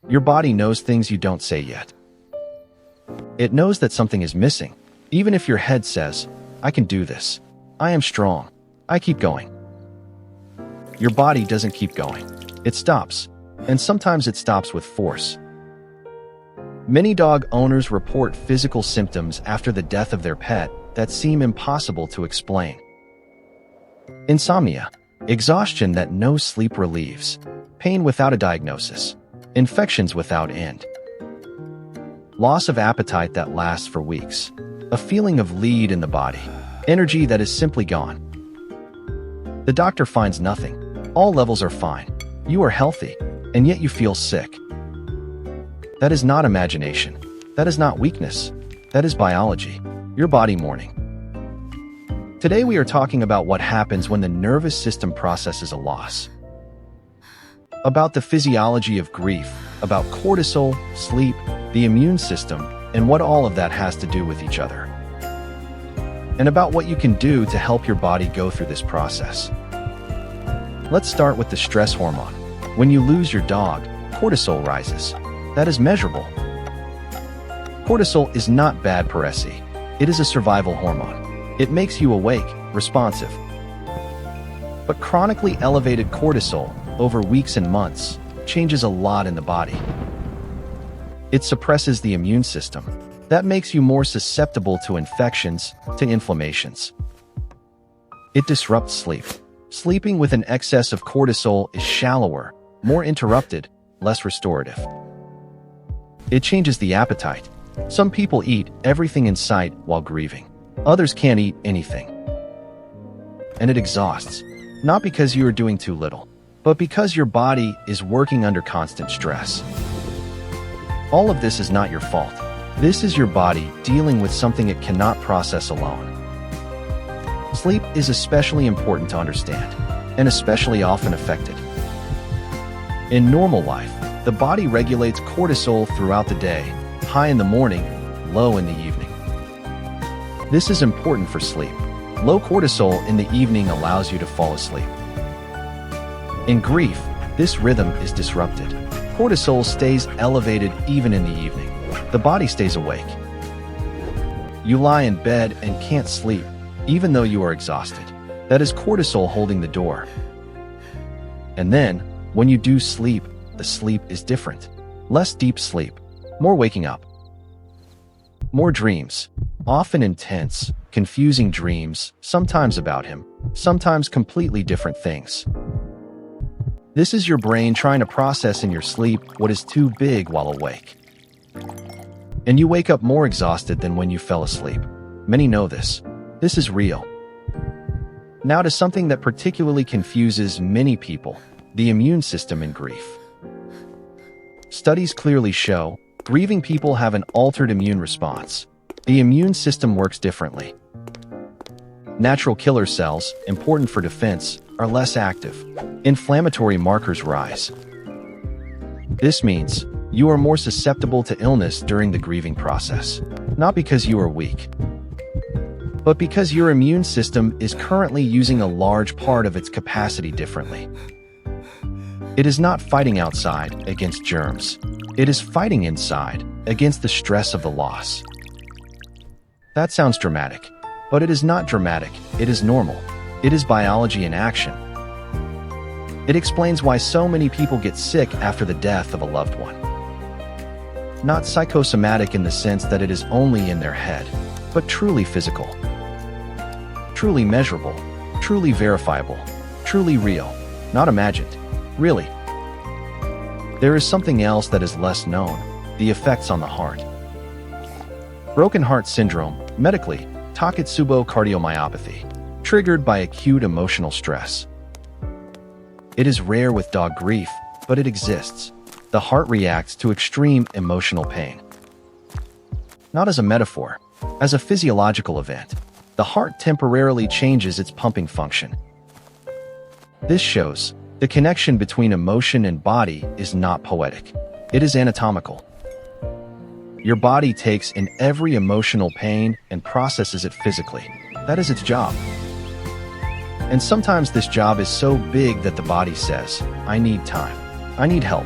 Your body knows things you don't say yet. It knows that something is missing, even if your head says, "I can do this. I am strong. I keep going." Your body doesn't keep going. It stops, and sometimes it stops with force. Many dog owners report physical symptoms after the death of their pet that seem impossible to explain. Insomnia, exhaustion that no sleep relieves, pain without a diagnosis, infections without end, loss of appetite that lasts for weeks, a feeling of lead in the body, energy that is simply gone. The doctor finds nothing. All levels are fine. You are healthy, and yet you feel sick. That is not imagination. That is not weakness. That is biology. Your body mourning. Today we are talking about what happens when the nervous system processes a loss. About the physiology of grief, about cortisol, sleep, the immune system, and what all of that has to do with each other. And about what you can do to help your body go through this process. Let's start with the stress hormone. When you lose your dog, cortisol rises. That is measurable. Cortisol is not bad paresse. It is a survival hormone. It makes you awake, responsive. But chronically elevated cortisol, over weeks and months, changes a lot in the body. It suppresses the immune system. That makes you more susceptible to infections, to inflammations. It disrupts sleep. Sleeping with an excess of cortisol is shallower, more interrupted, less restorative. It changes the appetite. Some people eat everything in sight while grieving. Others can't eat anything. And it exhausts, not because you are doing too little, but because your body is working under constant stress. All of this is not your fault. This is your body dealing with something it cannot process alone. Sleep is especially important to understand, and especially often affected. In normal life, the body regulates cortisol throughout the day, high in the morning, low in the evening. This is important for sleep. Low cortisol in the evening allows you to fall asleep. In grief, this rhythm is disrupted. Cortisol stays elevated even in the evening. The body stays awake. You lie in bed and can't sleep, even though you are exhausted. That is cortisol holding the door. And then, when you do sleep, the sleep is different. Less deep sleep, more waking up. More dreams, often intense, confusing dreams, sometimes about him, sometimes completely different things. This is your brain trying to process in your sleep what is too big while awake. And you wake up more exhausted than when you fell asleep. Many know this. This is real. Now to something that particularly confuses many people, the immune system in grief. Studies clearly show grieving people have an altered immune response. The immune system works differently. Natural killer cells, important for defense, are less active. Inflammatory markers rise. This means you are more susceptible to illness during the grieving process, not because you are weak, but because your immune system is currently using a large part of its capacity differently. It is not fighting outside against germs. It is fighting inside against the stress of the loss. That sounds dramatic, but it is not dramatic. It is normal. It is biology in action. It explains why so many people get sick after the death of a loved one. Not psychosomatic in the sense that it is only in their head, but truly physical. Truly measurable, truly verifiable, truly real, not imagined, really. There is something else that is less known, the effects on the heart. Broken heart syndrome, medically, Takotsubo cardiomyopathy, triggered by acute emotional stress. It is rare with dog grief, but it exists. The heart reacts to extreme emotional pain. Not as a metaphor, as a physiological event. The heart temporarily changes its pumping function. This shows the connection between emotion and body is not poetic. It is anatomical. Your body takes in every emotional pain and processes it physically. That is its job. And sometimes this job is so big that the body says, I need time. I need help.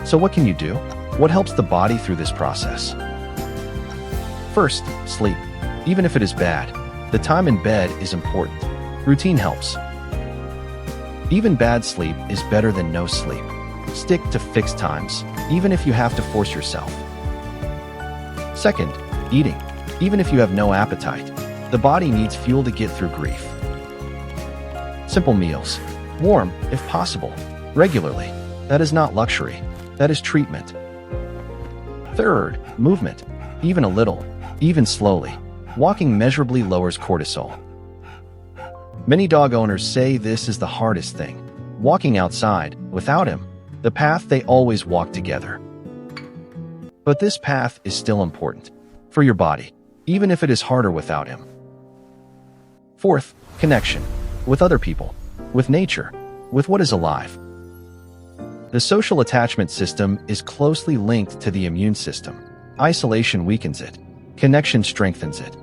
So what can you do? What helps the body through this process? First, sleep. Even if it is bad, the time in bed is important. Routine helps. Even bad sleep is better than no sleep. Stick to fixed times, even if you have to force yourself. Second, eating. Even if you have no appetite, the body needs fuel to get through grief. Simple meals. Warm, if possible. Regularly. That is not luxury. That is treatment. Third, movement. Even a little, even slowly. Walking measurably lowers cortisol. Many dog owners say this is the hardest thing. Walking outside, without him, the path they always walk together. But this path is still important for your body, even if it is harder without him. Fourth, connection. With other people, with nature, with what is alive. The social attachment system is closely linked to the immune system. Isolation weakens it. Connection strengthens it.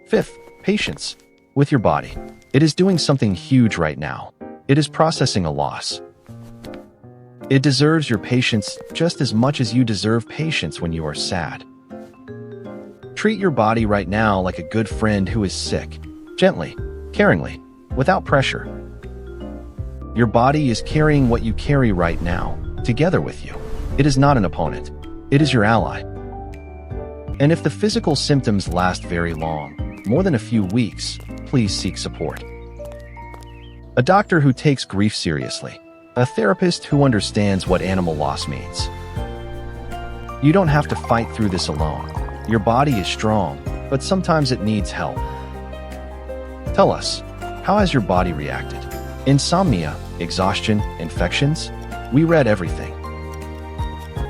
Fifth, patience. With your body. It is doing something huge right now. It is processing a loss. It deserves your patience just as much as you deserve patience when you are sad. Treat your body right now like a good friend who is sick. Gently, caringly, without pressure. Your body is carrying what you carry right now, together with you. It is not an opponent. It is your ally. And if the physical symptoms last very long, more than a few weeks, please seek support. A doctor who takes grief seriously. A therapist who understands what animal loss means. You don't have to fight through this alone. Your body is strong, but sometimes it needs help. Tell us, how has your body reacted? Insomnia, exhaustion, infections? We read everything.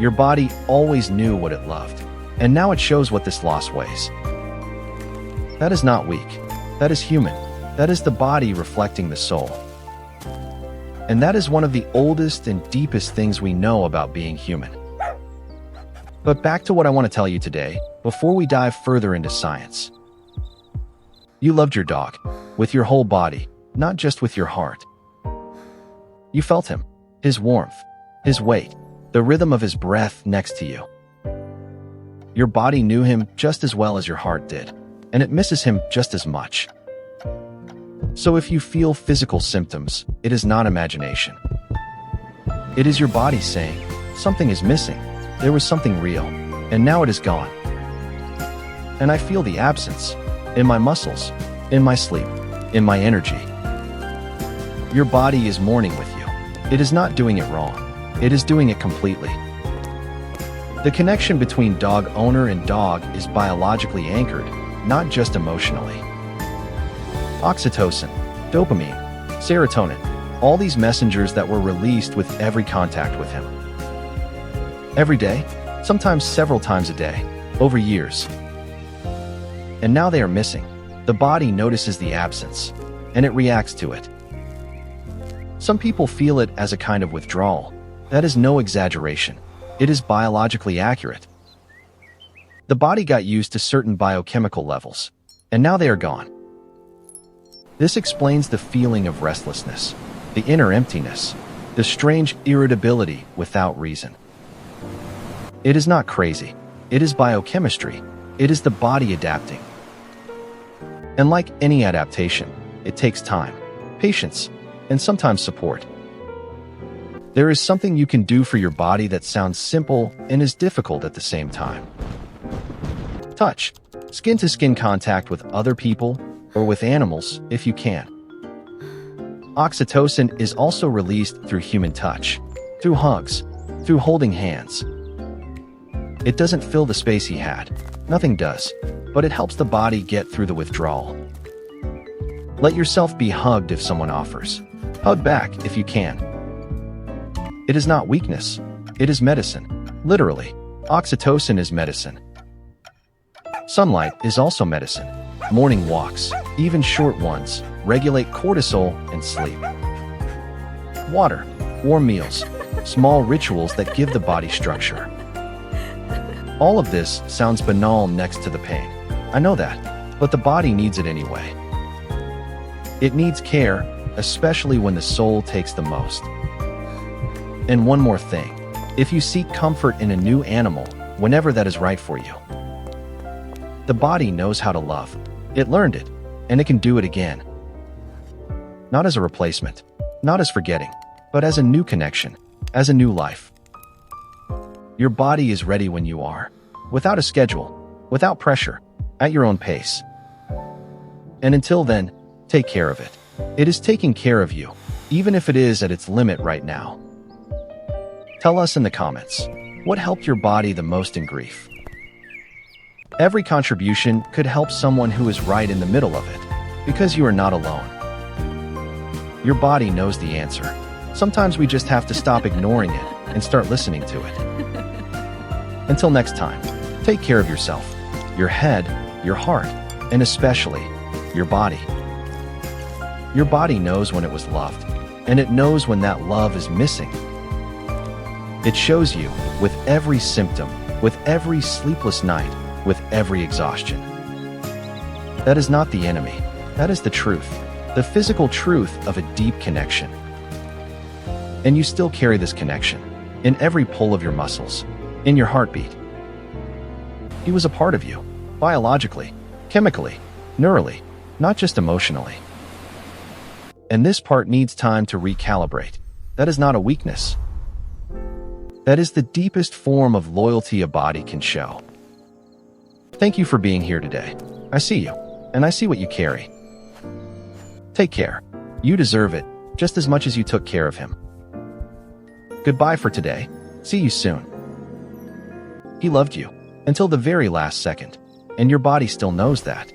Your body always knew what it loved, and now it shows what this loss weighs. That is not weak. That is human. That is the body reflecting the soul. And that is one of the oldest and deepest things we know about being human. But back to what I want to tell you today, before we dive further into science. You loved your dog, with your whole body, not just with your heart. You felt him, his warmth, his weight, the rhythm of his breath next to you. Your body knew him just as well as your heart did, and it misses him just as much. So if you feel physical symptoms, it is not imagination. It is your body saying, something is missing, there was something real, and now it is gone. And I feel the absence, in my muscles, in my sleep, in my energy. Your body is mourning with you. It is not doing it wrong. It is doing it completely. The connection between dog owner and dog is biologically anchored, not just emotionally. Oxytocin, dopamine, serotonin, all these messengers that were released with every contact with him. Every day, sometimes several times a day, over years. And now they are missing. The body notices the absence, and it reacts to it. Some people feel it as a kind of withdrawal. That is no exaggeration. It is biologically accurate. The body got used to certain biochemical levels, and now they are gone. This explains the feeling of restlessness, the inner emptiness, the strange irritability without reason. It is not crazy. It is biochemistry. It is the body adapting. And like any adaptation, it takes time, patience, and sometimes support. There is something you can do for your body that sounds simple and is difficult at the same time. Touch, skin-to-skin contact with other people or with animals if you can. Oxytocin is also released through human touch, through hugs, through holding hands. It doesn't fill the space he had. Nothing does, but it helps the body get through the withdrawal. Let yourself be hugged if someone offers. Hug back if you can. It is not weakness. It is medicine. Literally, oxytocin is medicine. Sunlight is also medicine. Morning walks, even short ones, regulate cortisol and sleep. Water, warm meals, small rituals that give the body structure. All of this sounds banal next to the pain. I know that, but the body needs it anyway. It needs care, especially when the soul takes the most. And one more thing, if you seek comfort in a new animal whenever that is right for you. The body knows how to love. It learned it, and it can do it again. Not as a replacement, not as forgetting, but as a new connection, as a new life. Your body is ready when you are, without a schedule, without pressure, at your own pace. And until then, take care of it. It is taking care of you, even if it is at its limit right now. Tell us in the comments, what helped your body the most in grief? Every contribution could help someone who is right in the middle of it, because you are not alone. Your body knows the answer. Sometimes we just have to stop ignoring it and start listening to it. Until next time, take care of yourself, your head, your heart, and especially your body. Your body knows when it was loved, and it knows when that love is missing. It shows you with every symptom, with every sleepless night, with every exhaustion. That is not the enemy. That is the truth, the physical truth of a deep connection. And you still carry this connection in every pull of your muscles, in your heartbeat. He was a part of you, biologically, chemically, neurally, not just emotionally. And this part needs time to recalibrate. That is not a weakness. That is the deepest form of loyalty a body can show. Thank you for being here today. I see you, and I see what you carry. Take care. You deserve it, just as much as you took care of him. Goodbye for today. See you soon. He loved you, until the very last second, and your body still knows that.